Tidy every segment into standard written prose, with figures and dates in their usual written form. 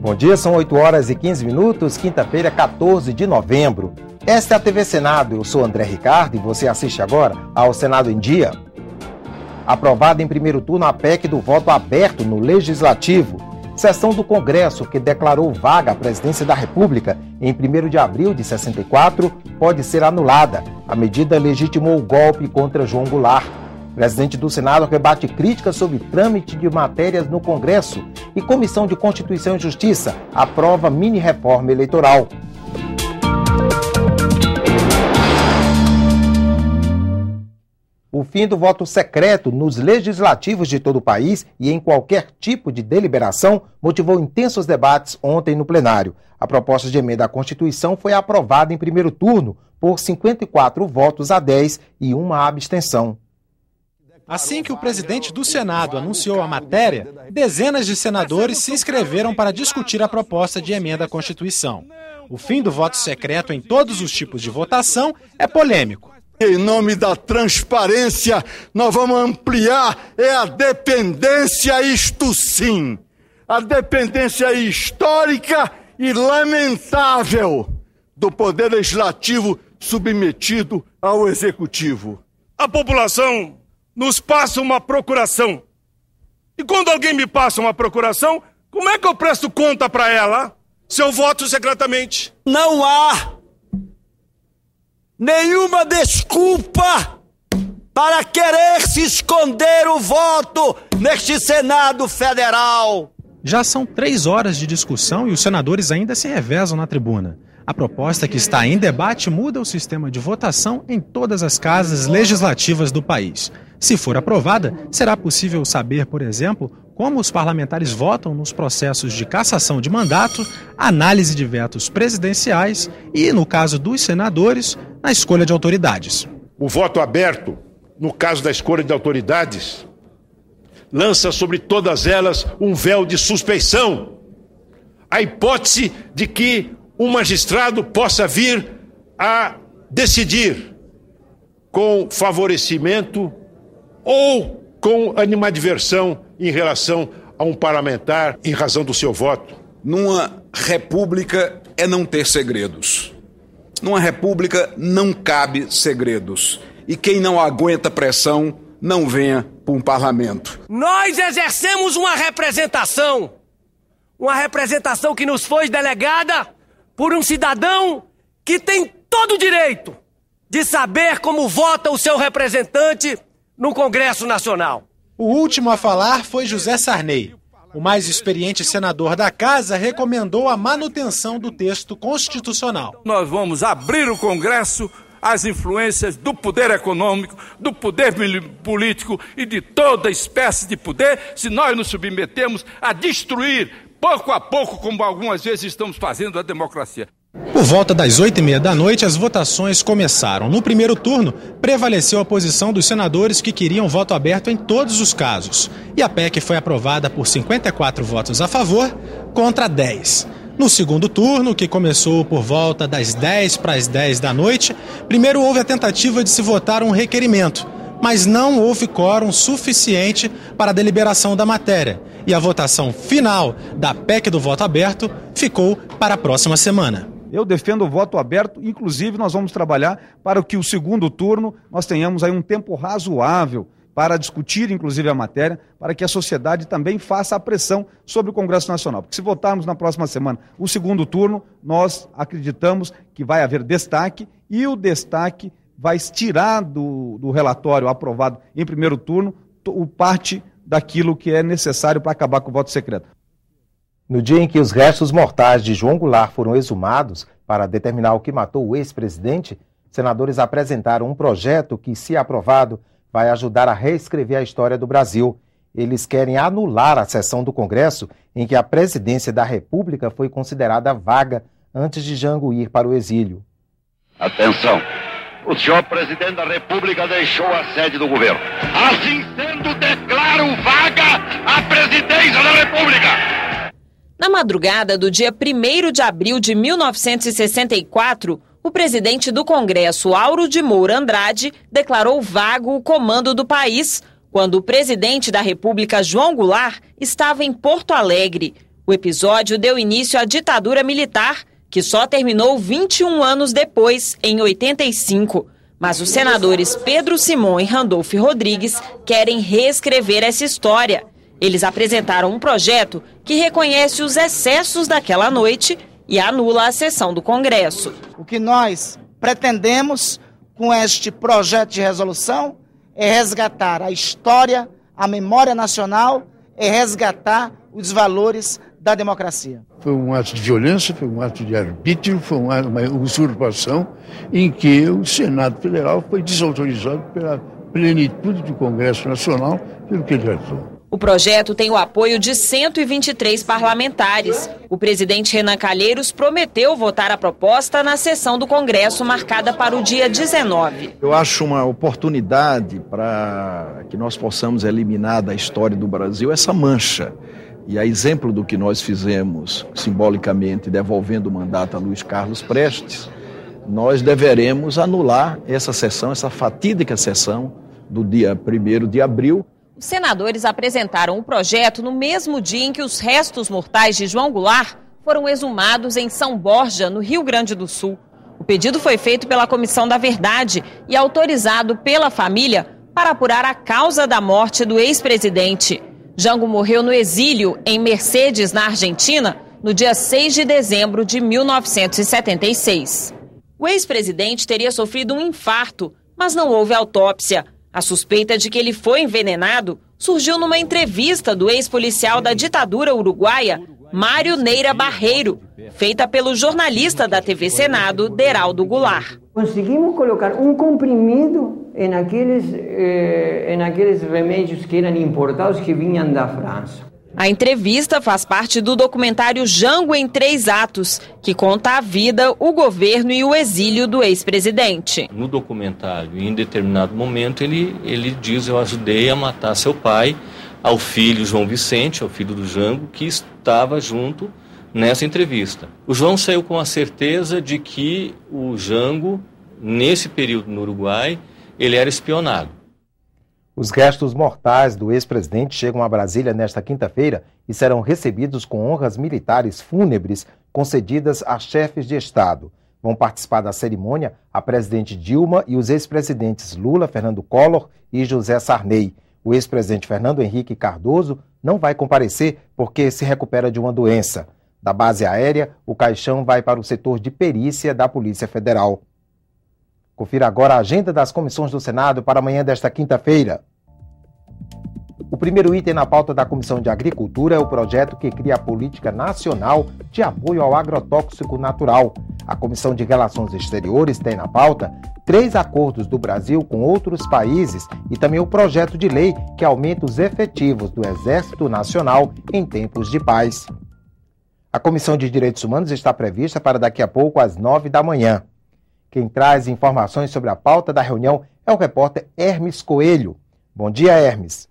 Bom dia, são 8 horas e 15 minutos, quinta-feira, 14 de novembro. Esta é a TV Senado, eu sou André Ricardo e você assiste agora ao Senado em Dia. Aprovada em primeiro turno a PEC do voto aberto no Legislativo. Sessão do Congresso que declarou vaga à presidência da República em 1º de abril de 64 pode ser anulada. A medida legitimou o golpe contra João Goulart. O presidente do Senado rebate críticas sobre trâmite de matérias no Congresso e Comissão de Constituição e Justiça aprova mini-reforma eleitoral. O fim do voto secreto nos legislativos de todo o país e em qualquer tipo de deliberação motivou intensos debates ontem no plenário. A proposta de emenda à Constituição foi aprovada em primeiro turno por 54 votos a 10 e uma abstenção. Assim que o presidente do Senado anunciou a matéria, dezenas de senadores se inscreveram para discutir a proposta de emenda à Constituição. O fim do voto secreto em todos os tipos de votação é polêmico. Em nome da transparência, nós vamos ampliar a dependência, isto sim, a dependência histórica e lamentável do Poder Legislativo submetido ao Executivo. A população nos passa uma procuração. E quando alguém me passa uma procuração, como é que eu presto conta para ela se eu voto secretamente? Não há nenhuma desculpa para querer se esconder o voto neste Senado Federal. Já são 3 horas de discussão e os senadores ainda se revezam na tribuna. A proposta que está em debate muda o sistema de votação em todas as casas legislativas do país. Se for aprovada, será possível saber, por exemplo, como os parlamentares votam nos processos de cassação de mandato, análise de vetos presidenciais e, no caso dos senadores, na escolha de autoridades. O voto aberto, no caso da escolha de autoridades, lança sobre todas elas um véu de suspeição. A hipótese de que um magistrado possa vir a decidir com favorecimento ou com animadversão em relação a um parlamentar em razão do seu voto. Numa república é não ter segredos. Numa república não cabe segredos. E quem não aguenta pressão, não venha para um parlamento. Nós exercemos uma representação que nos foi delegada por um cidadão que tem todo o direito de saber como vota o seu representante no Congresso Nacional. O último a falar foi José Sarney. O mais experiente senador da casa recomendou a manutenção do texto constitucional. Nós vamos abrir o Congresso às influências do poder econômico, do poder político e de toda espécie de poder, se nós nos submetemos a destruir, pouco a pouco, como algumas vezes estamos fazendo, a democracia. Por volta das 8h30 da noite, as votações começaram. No primeiro turno, prevaleceu a posição dos senadores que queriam voto aberto em todos os casos. E a PEC foi aprovada por 54 votos a favor contra 10. No segundo turno, que começou por volta das 10 para as 10 da noite, primeiro houve a tentativa de se votar um requerimento, mas não houve quórum suficiente para a deliberação da matéria. E a votação final da PEC do voto aberto ficou para a próxima semana. Eu defendo o voto aberto, inclusive nós vamos trabalhar para que o segundo turno nós tenhamos aí um tempo razoável para discutir, inclusive, a matéria, para que a sociedade também faça a pressão sobre o Congresso Nacional. Porque se votarmos na próxima semana o segundo turno, nós acreditamos que vai haver destaque e o destaque vai tirar do relatório aprovado em primeiro turno o parte daquilo que é necessário para acabar com o voto secreto. No dia em que os restos mortais de João Goulart foram exumados para determinar o que matou o ex-presidente, senadores apresentaram um projeto que, se aprovado, vai ajudar a reescrever a história do Brasil. Eles querem anular a sessão do Congresso em que a presidência da República foi considerada vaga antes de Jango ir para o exílio. Atenção! O senhor presidente da República deixou a sede do governo. Assim sendo, declaro vaga a presidência da República! Na madrugada do dia 1º de abril de 1964, o presidente do Congresso, Auro de Moura Andrade, declarou vago o comando do país, quando o presidente da República, João Goulart, estava em Porto Alegre. O episódio deu início à ditadura militar, que só terminou 21 anos depois, em 85. Mas os senadores Pedro Simon e Randolfo Rodrigues querem reescrever essa história. Eles apresentaram um projeto que reconhece os excessos daquela noite e anula a sessão do Congresso. O que nós pretendemos com este projeto de resolução é resgatar a história, a memória nacional, é resgatar os valores da democracia. Foi um ato de violência, foi um ato de arbítrio, foi uma usurpação em que o Senado Federal foi desautorizado pela plenitude do Congresso Nacional pelo que ele atuou. O projeto tem o apoio de 123 parlamentares. O presidente Renan Calheiros prometeu votar a proposta na sessão do Congresso marcada para o dia 19. Eu acho uma oportunidade para que nós possamos eliminar da história do Brasil essa mancha. E a exemplo do que nós fizemos simbolicamente devolvendo o mandato a Luiz Carlos Prestes, nós deveremos anular essa sessão, essa fatídica sessão do dia 1º de abril. Os senadores apresentaram o projeto no mesmo dia em que os restos mortais de João Goulart foram exumados em São Borja, no Rio Grande do Sul. O pedido foi feito pela Comissão da Verdade e autorizado pela família para apurar a causa da morte do ex-presidente. Jango morreu no exílio, em Mercedes, na Argentina, no dia 6 de dezembro de 1976. O ex-presidente teria sofrido um infarto, mas não houve autópsia. A suspeita de que ele foi envenenado surgiu numa entrevista do ex-policial da ditadura uruguaia, Mário Neira Barreiro, feita pelo jornalista da TV Senado, Deraldo Goulart. Conseguimos colocar um comprimido em aqueles remédios que eram importados, que vinham da França. A entrevista faz parte do documentário Jango em 3 atos, que conta a vida, o governo e o exílio do ex-presidente. No documentário, em determinado momento, ele diz: eu ajudei a matar seu pai, ao filho João Vicente, ao filho do Jango, que estava junto nessa entrevista. O João saiu com a certeza de que o Jango, nesse período no Uruguai, ele era espionado. Os restos mortais do ex-presidente chegam a Brasília nesta quinta-feira e serão recebidos com honras militares fúnebres concedidas a chefes de Estado. Vão participar da cerimônia a presidente Dilma e os ex-presidentes Lula, Fernando Collor e José Sarney. O ex-presidente Fernando Henrique Cardoso não vai comparecer porque se recupera de uma doença. Da base aérea, o caixão vai para o setor de perícia da Polícia Federal. Confira agora a agenda das comissões do Senado para amanhã desta quinta-feira. O primeiro item na pauta da Comissão de Agricultura é o projeto que cria a Política Nacional de Apoio ao Agrotóxico Natural. A Comissão de Relações Exteriores tem na pauta 3 acordos do Brasil com outros países e também o projeto de lei que aumenta os efetivos do Exército Nacional em tempos de paz. A Comissão de Direitos Humanos está prevista para daqui a pouco às 9 da manhã. Quem traz informações sobre a pauta da reunião é o repórter Hermes Coelho. Bom dia, Hermes.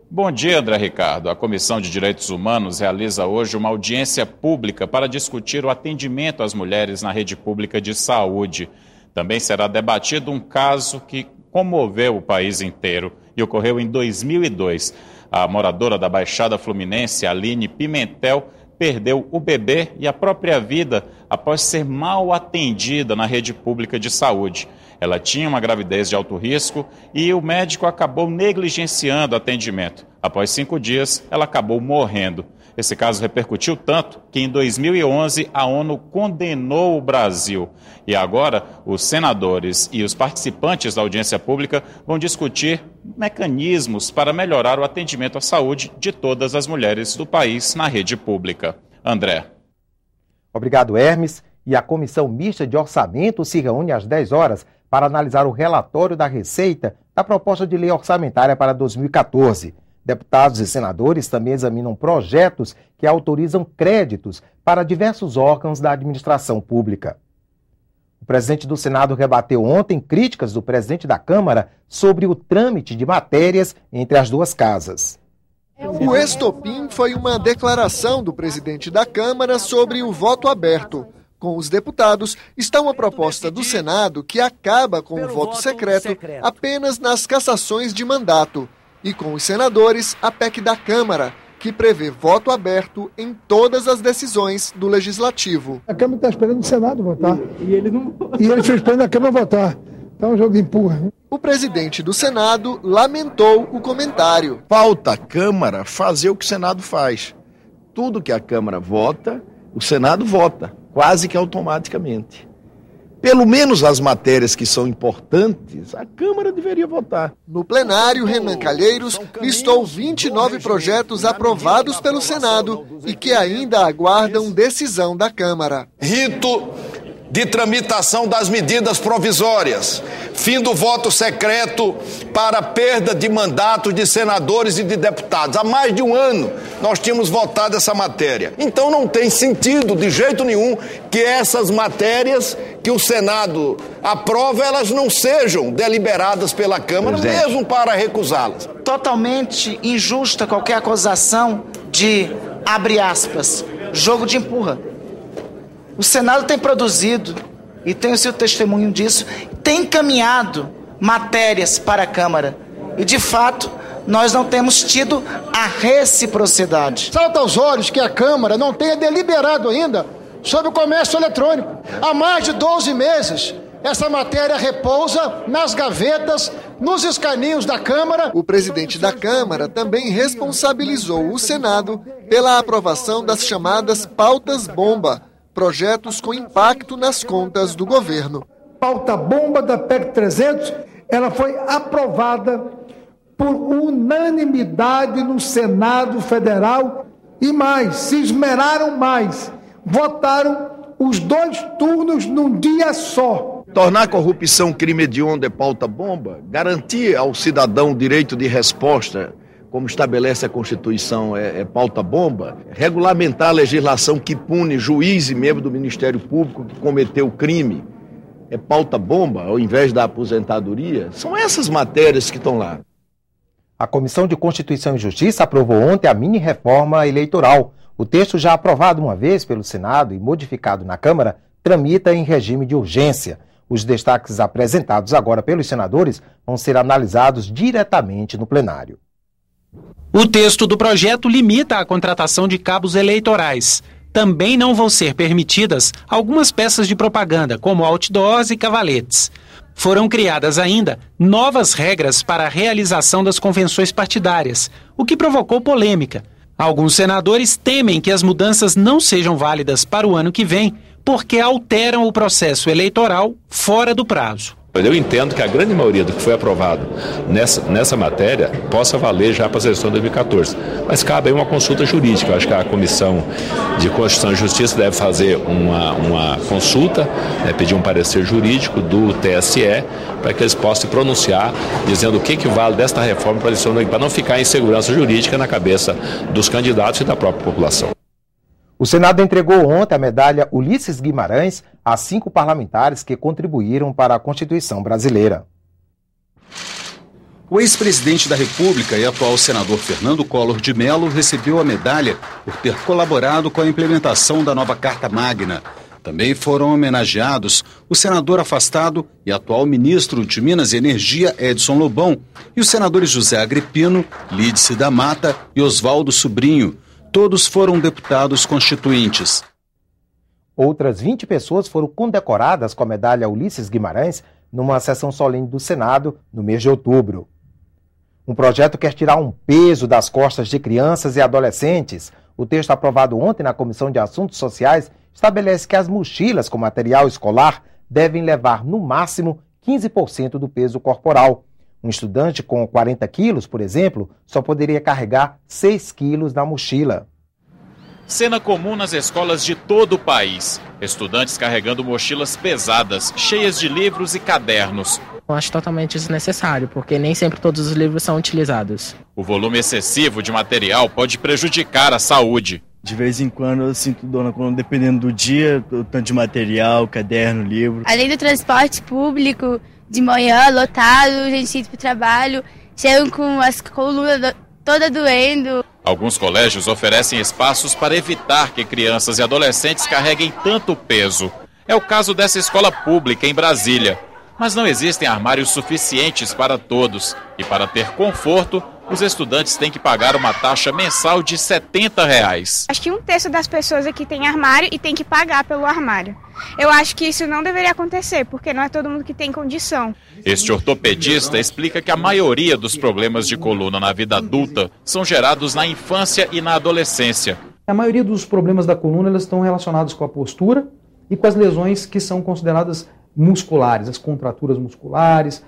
Bom dia, André Ricardo. A Comissão de Direitos Humanos realiza hoje uma audiência pública para discutir o atendimento às mulheres na rede pública de saúde. Também será debatido um caso que comoveu o país inteiro e ocorreu em 2002. A moradora da Baixada Fluminense, Aline Pimentel, perdeu o bebê e a própria vida após ser mal atendida na rede pública de saúde. Ela tinha uma gravidez de alto risco e o médico acabou negligenciando o atendimento. Após 5 dias, ela acabou morrendo. Esse caso repercutiu tanto que em 2011 a ONU condenou o Brasil. E agora os senadores e os participantes da audiência pública vão discutir mecanismos para melhorar o atendimento à saúde de todas as mulheres do país na rede pública. André. Obrigado, Hermes. E a Comissão Mista de Orçamento se reúne às 10 horas para analisar o relatório da Receita da proposta de lei orçamentária para 2014. Deputados e senadores também examinam projetos que autorizam créditos para diversos órgãos da administração pública. O presidente do Senado rebateu ontem críticas do presidente da Câmara sobre o trâmite de matérias entre as duas casas. O estopim foi uma declaração do presidente da Câmara sobre o voto aberto. Com os deputados, está uma proposta do Senado que acaba com o voto secreto apenas nas cassações de mandato. E com os senadores, a PEC da Câmara, que prevê voto aberto em todas as decisões do Legislativo. A Câmara está esperando o Senado votar. E eles estão esperando a Câmara votar. Então é um jogo de empurra. O presidente do Senado lamentou o comentário. Falta à Câmara fazer o que o Senado faz. Tudo que a Câmara vota, o Senado vota, quase que automaticamente. Pelo menos as matérias que são importantes, a Câmara deveria votar. No plenário, Renan Calheiros listou 29 projetos aprovados pelo Senado e que ainda aguardam decisão da Câmara. Rito de tramitação das medidas provisórias, fim do voto secreto para perda de mandatos de senadores e de deputados. Há mais de um ano nós tínhamos votado essa matéria. Então não tem sentido de jeito nenhum que essas matérias que o Senado aprova, elas não sejam deliberadas pela Câmara, mesmo para recusá-las. Totalmente injusta qualquer acusação de, abre aspas, jogo de empurra. O Senado tem produzido, e tem o seu testemunho disso, tem encaminhado matérias para a Câmara. E, de fato, nós não temos tido a reciprocidade. Salta aos olhos que a Câmara não tenha deliberado ainda sobre o comércio eletrônico. Há mais de 12 meses, essa matéria repousa nas gavetas, nos escaninhos da Câmara. O presidente da Câmara também responsabilizou o Senado pela aprovação das chamadas pautas-bomba, projetos com impacto nas contas do governo. Pauta bomba da PEC 300, ela foi aprovada por unanimidade no Senado Federal e mais, se esmeraram mais, votaram os 2 turnos num dia só. Tornar a corrupção crime hediondo é pauta bomba, garantir ao cidadão o direito de resposta, como estabelece a Constituição, é pauta-bomba, regulamentar a legislação que pune juiz e membro do Ministério Público que cometeu crime, é pauta-bomba, ao invés da aposentadoria. São essas matérias que estão lá. A Comissão de Constituição e Justiça aprovou ontem a mini-reforma eleitoral. O texto, já aprovado uma vez pelo Senado e modificado na Câmara, tramita em regime de urgência. Os destaques apresentados agora pelos senadores vão ser analisados diretamente no plenário. O texto do projeto limita a contratação de cabos eleitorais. Também não vão ser permitidas algumas peças de propaganda, como outdoors e cavaletes. Foram criadas ainda novas regras para a realização das convenções partidárias, o que provocou polêmica. Alguns senadores temem que as mudanças não sejam válidas para o ano que vem, porque alteram o processo eleitoral fora do prazo. Eu entendo que a grande maioria do que foi aprovado nessa matéria possa valer já para a sessão de 2014. Mas cabe aí uma consulta jurídica. Eu acho que a Comissão de Constituição e Justiça deve fazer uma consulta, pedir um parecer jurídico do TSE, para que eles possam se pronunciar, dizendo o que vale desta reforma para a eleição, para não ficar insegurança jurídica na cabeça dos candidatos e da própria população. O Senado entregou ontem a medalha Ulisses Guimarães a 5 parlamentares que contribuíram para a Constituição brasileira. O ex-presidente da República e atual senador Fernando Collor de Mello recebeu a medalha por ter colaborado com a implementação da nova Carta Magna. Também foram homenageados o senador afastado e atual ministro de Minas e Energia, Edson Lobão, e os senadores José Agripino, Lídice da Mata e Oswaldo Sobrinho. Todos foram deputados constituintes. Outras 20 pessoas foram condecoradas com a medalha Ulisses Guimarães numa sessão solene do Senado no mês de outubro. Um projeto quer tirar um peso das costas de crianças e adolescentes. O texto aprovado ontem na Comissão de Assuntos Sociais estabelece que as mochilas com material escolar devem levar no máximo 15% do peso corporal. Um estudante com 40 quilos, por exemplo, só poderia carregar 6 quilos na mochila. Cena comum nas escolas de todo o país. Estudantes carregando mochilas pesadas, cheias de livros e cadernos. Eu acho totalmente desnecessário, porque nem sempre todos os livros são utilizados. O volume excessivo de material pode prejudicar a saúde. De vez em quando eu sinto dor, dependendo do dia, o tanto de material, caderno, livro. Além do transporte público, de manhã, lotado, a gente indo pro trabalho, chegam com as colunas toda doendo. Alguns colégios oferecem espaços para evitar que crianças e adolescentes carreguem tanto peso. É o caso dessa escola pública em Brasília. Mas não existem armários suficientes para todos. E para ter conforto, os estudantes têm que pagar uma taxa mensal de R$ 70. Acho que 1/3 das pessoas aqui tem armário e tem que pagar pelo armário. Eu acho que isso não deveria acontecer, porque não é todo mundo que tem condição. Este ortopedista explica que a maioria dos problemas de coluna na vida adulta são gerados na infância e na adolescência. A maioria dos problemas da coluna elas estão relacionados com a postura e com as lesões que são consideradas musculares, as contraturas musculares,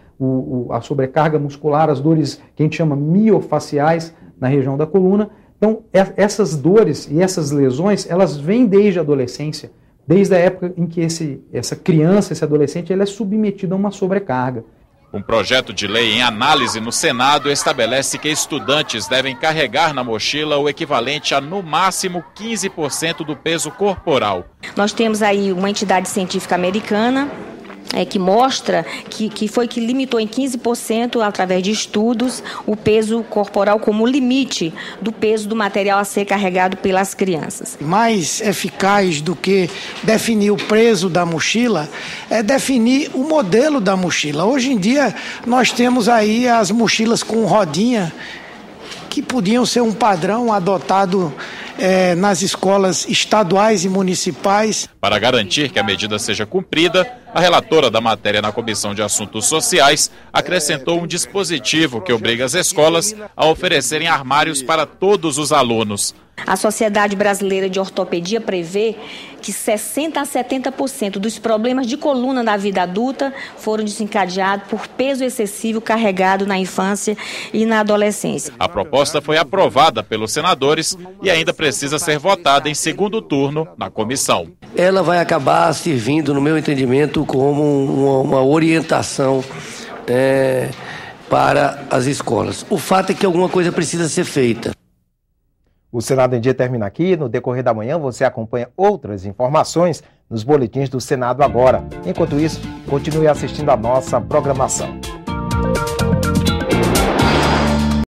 a sobrecarga muscular, as dores que a gente chama miofaciais na região da coluna. Então, essas dores e essas lesões, elas vêm desde a adolescência, desde a época em que essa criança, esse adolescente, ele é submetido a uma sobrecarga. Um projeto de lei em análise no Senado estabelece que estudantes devem carregar na mochila o equivalente a, no máximo, 15% do peso corporal. Nós temos aí uma entidade científica americana que mostra que limitou em 15%, através de estudos, o peso corporal como limite do peso do material a ser carregado pelas crianças. Mais eficaz do que definir o peso da mochila é definir o modelo da mochila. Hoje em dia nós temos aí as mochilas com rodinha, que podiam ser um padrão adotado nas escolas estaduais e municipais. Para garantir que a medida seja cumprida, a relatora da matéria na Comissão de Assuntos Sociais acrescentou um dispositivo que obriga as escolas a oferecerem armários para todos os alunos. A Sociedade Brasileira de Ortopedia prevê que 60% a 70% dos problemas de coluna da vida adulta foram desencadeados por peso excessivo carregado na infância e na adolescência. A proposta foi aprovada pelos senadores e ainda precisa ser votada em segundo turno na comissão. Ela vai acabar servindo, no meu entendimento, como uma orientação para as escolas. O fato é que alguma coisa precisa ser feita. O Senado em Dia termina aqui. No decorrer da manhã você acompanha outras informações nos boletins do Senado Agora. Enquanto isso, continue assistindo a nossa programação.